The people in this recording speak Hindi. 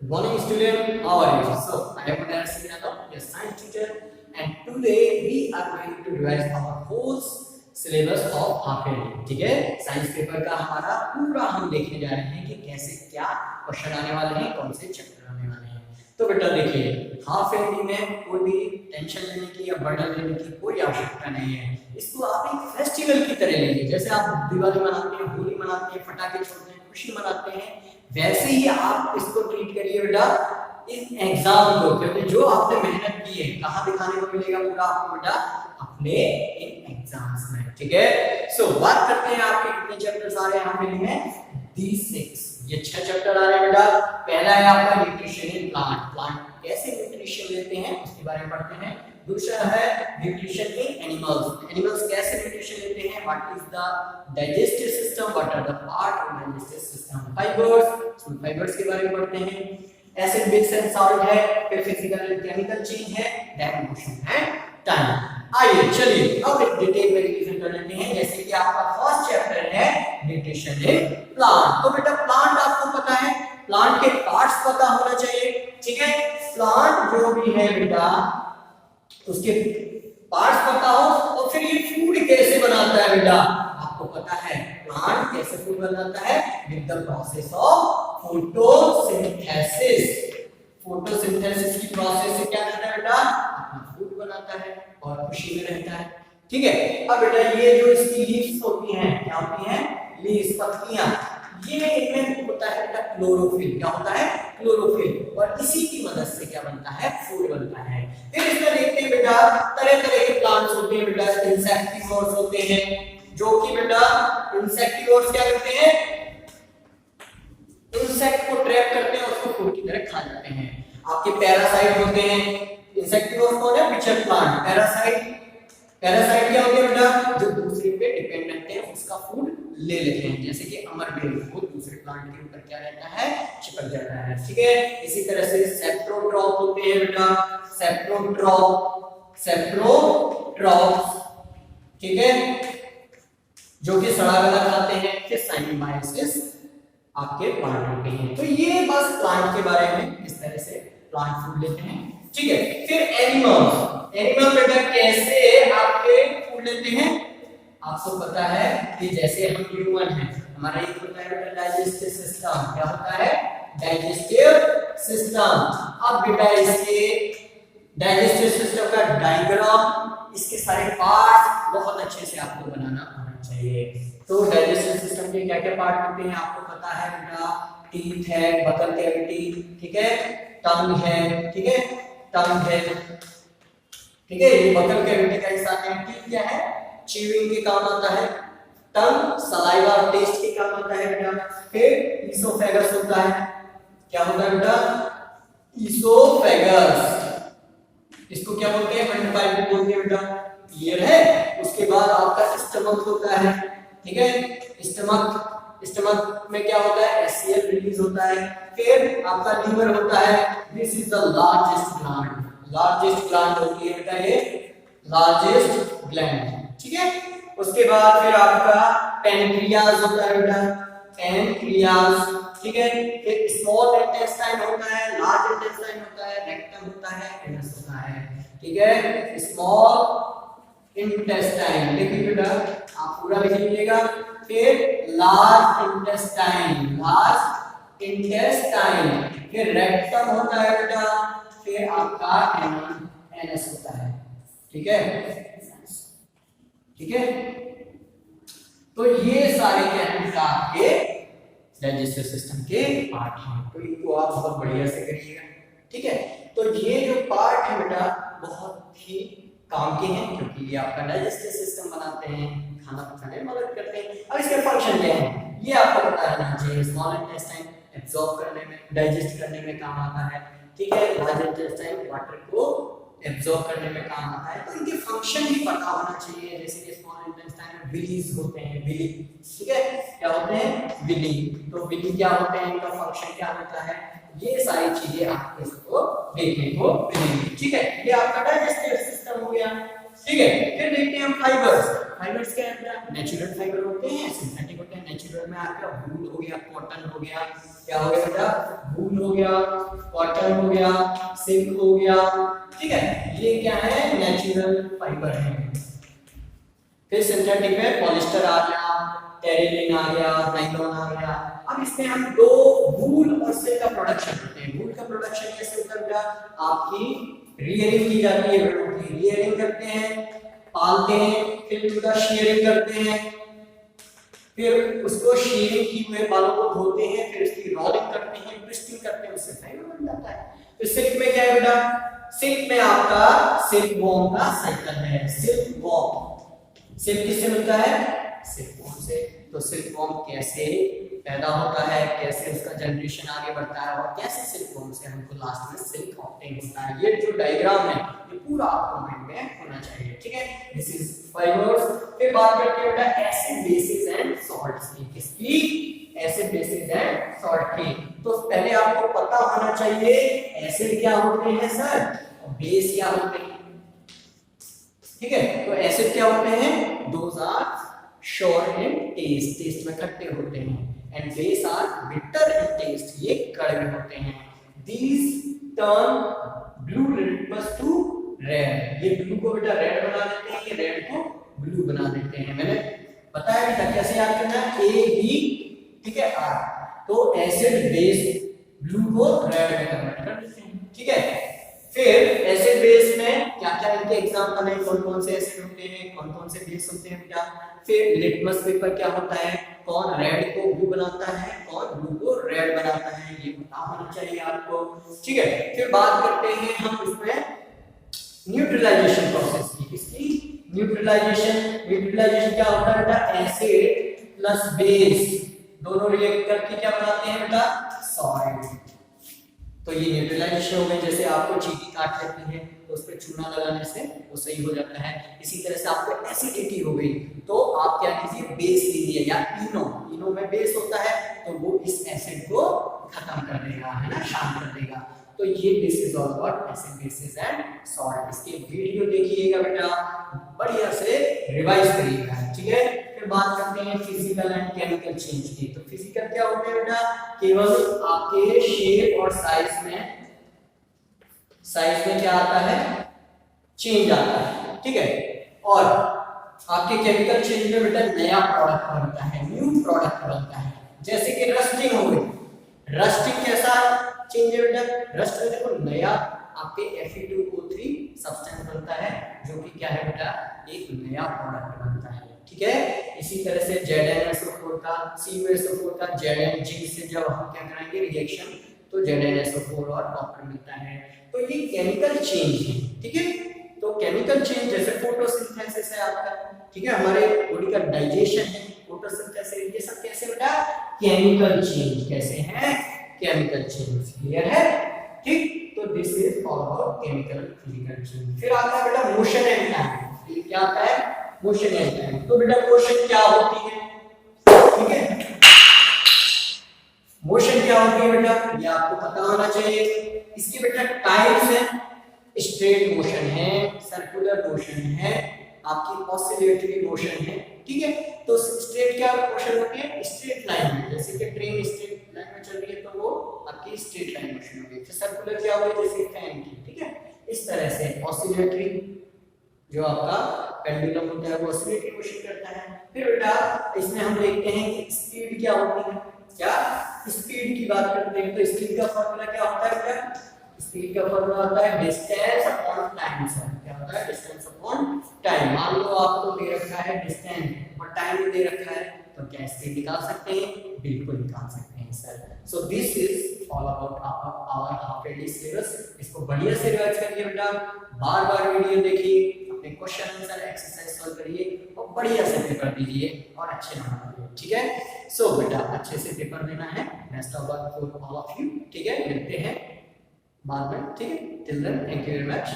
Good morning, student. How are you? So, I am Uday Singh, your science teacher, and today we are going to revise our whole syllabus of half yearly. ठीक है, साइंस पेपर का हमारा पूरा हम देखने जा रहे हैं कि कैसे क्या क्वेश्चन आने वाले हैं, कौन से चैप्टर आने वाले हैं। तो बेटा देखिए, हाफ ईयरली में कोई भी टेंशन लेने की या बर्डन लेने की कोई आवश्यकता नहीं है। इसको आप एक फेस्टिवल की तरह लीजिए, जैसे आप दिवाली मनाते हैं, होली मनाते हैं, पटाखे छोड़ते हैं, खुशी मनाते हैं, वैसे ही आप इसको ट्रीट करिए बेटा इन एग्जाम को, क्योंकि जो आपने मेहनत की है कहाँ दिखाने को मिलेगा पूरा आपको बेटा अपने इन एग्जाम्स में। ठीक है, सो बात करते हैं आपके कितने चैप्टर्स आ रहे हैं यहाँ पे में these 6 ये 6 चैप्टर आ रहे हैं बेटा। पहला है आपका न्यूट्रिशन इन प्लांट, प्लांट कैसे न्यूट्रिशन लेते हैं उसके बारे में पढ़ते हैं। दूसरा है न्यूट्रिशन इन एनिमल्स, एनिमल्स कैसे न्यूट्रिशन लेते हैं, what is the digestive system, what are the part of digestive system, fibres, fibres के बारे में पढ़ते हैं। एसिड बेस एंड सॉल्ट है, फिर फिजिकल एंड केमिकल चेंज है, देन मोशन एंड टाइम। आइए चलिए अब एक डिटेल में रिवीजन कर लेते हैं। जैसे कि आपका फर्स्ट चैप्टर है न्यूट्रिशन इन प्लांट। तो बेटा प्लांट आपको पता है, प्लांट के पार्ट्स पता होना चाहिए। ठीक है, प्लांट जो भी है बेटा उसके पार्ट्स पता हो, और फिर ये फूड कैसे बनाता है बेटा आपको पता है। प्लांट कैसे फूड बनाता है, with the process of photosynthesis. Photosynthesis की प्रोसेस से क्या करता है बेटा, अपना फूड बनाता है और खुशी में रहता है। ठीक है, अब बेटा ये जो इसकी लीव्स होती हैं, क्या होती हैं, लीव्स, पत्तियां, ये इनमें होता है बेटा क्लोरोफिल। क्या होता है, क्लोरोफिल, और इसी की मदद से क्या बनता है, फूड बनता है। फिर इसमें देखते हैं बेटा तरह तरह के प्लांट्स होते हैं बेटा, इंसेक्टिवर्स होते हैं, जो कि बेटा इंसेक्टिवर्स क्या करते हैं, इंसेक्ट को ट्रैप करते हैं, उसको फूड की तरह खा जाते हैं। आपके पैरासाइट होते हैं, इंसेक्टिवर्स कौन है, पिक्चर प्लांट। पैरासाइट, पैरासाइट क्या होते हैं बेटा, जो दूसरे पे डिपेंड रहते हैं, उसका फूड ले लेते हैं, जैसे कि अमरबेल वो दूसरे प्लांट के ऊपर क्या रहता है, चिपक जाता है। ठीक है, इसी तरह से सेप्रोट्रॉप होते हैं बेटा, सेप्रोट्रॉप, सेप्रोट्रॉप्स, ठीक है, जो कि सड़ा गला खाते हैं। फिर साइनोमाइसिस आपके प्लांट होते हैं। तो ये बस प्लांट के बारे में इस तरह से प्लांट फूड लेते हैं। ठीक है, फिर एनिमल्स, एनिमल बेटा कैसे आपके फूड लेते हैं, आपको पता है कि जैसे हम ह्यूमन हैं, हमारा एक होता है बेटा डाइजेस्टिव सिस्टम। क्या होता है, डाइजेस्टिव सिस्टम। अब बेटा इसके डाइजेस्टिव सिस्टम का डायग्राम, इसके सारे पार्ट्स बहुत अच्छे से आपको बनाना आना चाहिए। तो डाइजेस्टिव सिस्टम के क्या क्या पार्ट होते हैं आपको पता है बेटा, टीथ है, बकल कैविटी, ठीक है, टंग है, ठीक है, टंग है, ठीक है, ये बकल कैविटी का हिस्सा है। टीथ क्या है, च्यूइंग के काम आता है, टंग सलाइवा टेस्ट के काम आता है बेटा। फिर ईसोफेगस होता है, क्या होता है बेटा, ईसोफेगस, इसको क्या बोलते हैं, अंडर पाइप बोलते हैं बेटा, क्लियर है। उसके बाद आपका स्टमक होता है, ठीक है, स्टमक, स्टमक में क्या होता है, एचसीएल रिलीज होता है। फिर आपका लीवर होता है, this is the largest gland, largest gland होती है बेटा ये, लार्जेस्ट ग्लैंड। ठीक है, उसके बाद फिर आपका पैनक्रियाज होता है बेटा, पैनक्रियाज, ठीक है। फिर स्मॉल इंटेस्टाइन होता है, लार्ज इंटेस्टाइन होता है, रेक्टम होता है, एनस होता है। ठीक है, स्मॉल इंटेस्टाइन लिखिए बेटा, आप पूरा लिख लीजिएगा। फिर लार्ज इंटेस्टाइन, लार्ज इंटेस्टाइन, फिर रेक्टम होता है बेटा, फिर आपका एनस होता है। ठीक है, ठीक है, तो ये सारे क्या है बेटा आपके डाइजेस्टिव सिस्टम के पार्ट हैं। तो इनको आप बहुत बढ़िया से करिएगा। ठीक है, तो ये जो पार्ट है बेटा बहुत ही काम के हैं, क्योंकि ये आपका डाइजेस्टिव सिस्टम बनाते हैं, खाना पचाने में मदद करते हैं। अब इसके फंक्शन क्या है ये आपको पता रहना चाहिए। स्मॉल इंटेस्टाइन एब्जॉर्ब करने में, डाइजेस्ट करने में काम आता है। ठीक है, लार्ज इंटेस्टाइन वाटर को एब्जॉर्ब करने में काम आता है। तो इनके फंक्शन भी पता होना चाहिए, जैसे कि स्मॉल इंटेस्टाइन में विलीज होते हैं, विली, ठीक है, क्या होते हैं, विली। तो विली क्या होते हैं, इनका फंक्शन क्या होता है, ये सारी चीजें आपको इसको देखने को मिलेंगी। ठीक है, ये आपका डाइजेस्टिव सिस्टम हो गया। ठीक है, फिर देखते हैं हम फाइबर्स। फाइबर्स क्या है, नेचुरल फाइबर होते हैं, सिंथेटिक होते हैं। नेचुरल में आपका वूल हो गया, कॉटन हो गया, क्या हो गया बेटा, वूल हो गया, कॉटन हो गया, सिल्क हो गया, ठीक है, ये क्या है नेचुरल फाइबर है। फिर सिंथेटिक में पॉलिस्टर आ गया, टेरिलिन आ गया, नायलॉन आ गया। अब इसमें हम दो वूल और सिल्क का प्रोडक्शन करते हैं। वूल का प्रोडक्शन कैसे होता है? आपकी रियरिंग की जाती है, बर्डों की रियरिंग करते हैं, पालते हैं, फिर उनका शेयरिंग करते हैं, फिर उसको शेयरिंग की हुए बालों को धोते हैं, फिर उसकी रोलिंग करते हैं, ट्विस्टिंग करते हैं, उससे फाइबर बन जाता है। तो सिल्क में क्या है बेटा? सिल्क में आपका सिल्क वॉर्म का साइकिल है। सिल्क वॉर्म, सिल्क किससे मिलता है? सिल्क वॉर्म से। तो सिल्क वॉर्म कैसे पैदा होता है, कैसे उसका जनरेशन आगे बढ़ता है, और कैसे सिल्क वॉर्म से हमको लास्ट में सिल्क ऑप्टेन होता है, ये जो डायग्राम है ये पूरा आपको माइंड में होना चाहिए, ठीक है। This is fibres. फिर बात करते हैं बेटा एसिड बेसिस एंड सॉल्ट्स की। किसकी? एसिड बेसिस एंड सॉल्ट की। तो पहले आपको पता होना चाहिए एसिड क्या होते हैं सर, और बेस क्या होते हैं, ठीक है। तो एसिड क्या होते हैं? Those are sour in taste, taste में खट्टे होते हैं, and base are bitter in taste, ये कड़वे होते हैं। These turn blue litmus to red, ये ब्लू को बेटा रेड बना देते हैं, ये रेड को ब्लू बना देते हैं। मैंने बताया बेटा कैसे याद करना है, ए बी, ठीक है, आर। तो एसिड बेस ब्लू को रेड में कन्वर्ट कर देते हैं, ठीक है। फिर एसिड बेस में क्या क्या इनके एग्जांपल है, कौन कौन से एसिड होते हैं, कौन कौन से बेस होते हैं बेटा। फिर लिटमस पेपर क्या होता है, कौन रेड को ब्लू बनाता है, कौन ब्लू को रेड बनाता है, ये पता होना चाहिए आपको, ठीक है। फिर बात करते हैं हम इसमें न्यूट्रलाइजेशन प्रोसेस की। किसकी? न्यूट्रलाइजेशन। न्यूट्रलाइजेशन क्या होता है बेटा? एसिड प्लस बेस दोनों रिएक्ट करके क्या बनाते हैं बेटा? सॉल्ट। तो ये न्यूट्रलाइजेशन हो गई। जैसे आपको चींटी काट लेती है तो उस पर चूना लगाने से वो सही हो जाता है। इसी तरह से आपको एसिडिटी हो गई तो आप क्या कीजिए, बेस लीजिए, या इनो, इनो में बेस होता है तो वो इस एसिड को खत्म कर देगा, है ना, शांत कर देगा। तो ये this is all about acid basis and salt. इसके वीडियो देखिएगा बेटा, बढ़िया से रिवाइज करिएगा, ठीक है। फिर बात करते हैं फिजिकल एंड केमिकल चेंज की। तो फिजिकल क्या होता है बेटा? केवल आपके शेप और साइज में क्या आता है? चेंज आता है, ठीक है। और आपके केमिकल चेंज में बेटा नया प्रोडक्ट बनता है, न्यू प्रोडक्ट बनता है। जैसे कि रस्टिंग हो गई। रस्टिंग कैसा चेंज है बेटा? रस्ट में देखो नया आपके Fe2O3 सब्सटेंस बनता है, जो कि क्या है बेटा? एक नया प्रोडक्ट बनता है, ठीक है। इसी तरह से ZnSO4 का, CuSO4 का ZnG से जब हम क्या कराएंगे रिएक्शन, तो ZnSO4 और कॉपर मिलता है। तो ये केमिकल चेंज है, ठीक है। तो केमिकल चेंज जैसे फोटोसिंथेसिस है आपका, ठीक है, हमारे बॉडी का डाइजेशन है, फोटोसिंथेसिस, ये सब कैसे बेटा? Chemical change. कैसे है? Chemical change. क्लियर है? ठीक। तो this is all about chemical physical change. फिर आता है बेटा मोशन एंड टाइम। क्या आता है? Motion and time. तो बेटा मोशन क्या होती है, ठीक है। मोशन क्या होती है बेटा? ये आपको पता होना चाहिए। इसके बेटा टाइप्स हैं, स्ट्रेट मोशन है, सर्कुलर मोशन है, आपकी ऑसिलेटरी मोशन है, ठीक है। तो स्ट्रेट क्या मोशन होती है? स्ट्रेट लाइन में, जैसे कि ट्रेन स्ट्रेट लाइन में चल रही है तो वो आपकी स्ट्रेट लाइन मोशन होगी। फिर सर्कुलर क्या होगी? जैसे फैन की, ठीक है। इस तरह से ऑसिलेटरी जो आपका पेंडुलम होता है वो ऑसिलेटरी मोशन करता है। फिर बेटा इसमें हम देखते हैं कि स्पीड क्या होती है। क्या स्पीड की बात करते हैं तो स्पीड का फॉर्मूला क्या होता है बेटा? स्पीड का फॉर्मूला होता है डिस्टेंस अपॉन टाइम। क्या होता है? Distance upon time. मान लो आपको दे रखा है डिस्टेंस और टाइम दे रखा है, तो क्या स्पीड निकाल सकते हैं? बिल्कुल निकाल सकते हैं sir. So this is all about our half yearly syllabus. इसको बढ़िया से रिवाइज करिए बेटा, बार-बार वीडियो देखिए, अपने क्वेश्चन आंसर एक्सरसाइज सॉल्व करिए और बढ़िया से पेपर दीजिए और अच्छे नंबर लीजिए, ठीक है। सो बेटा अच्छे से पेपर देना है। Best of luck for all of you, ठीक है। मिलते हैं बाद में, ठीक है। Till then thank you very much.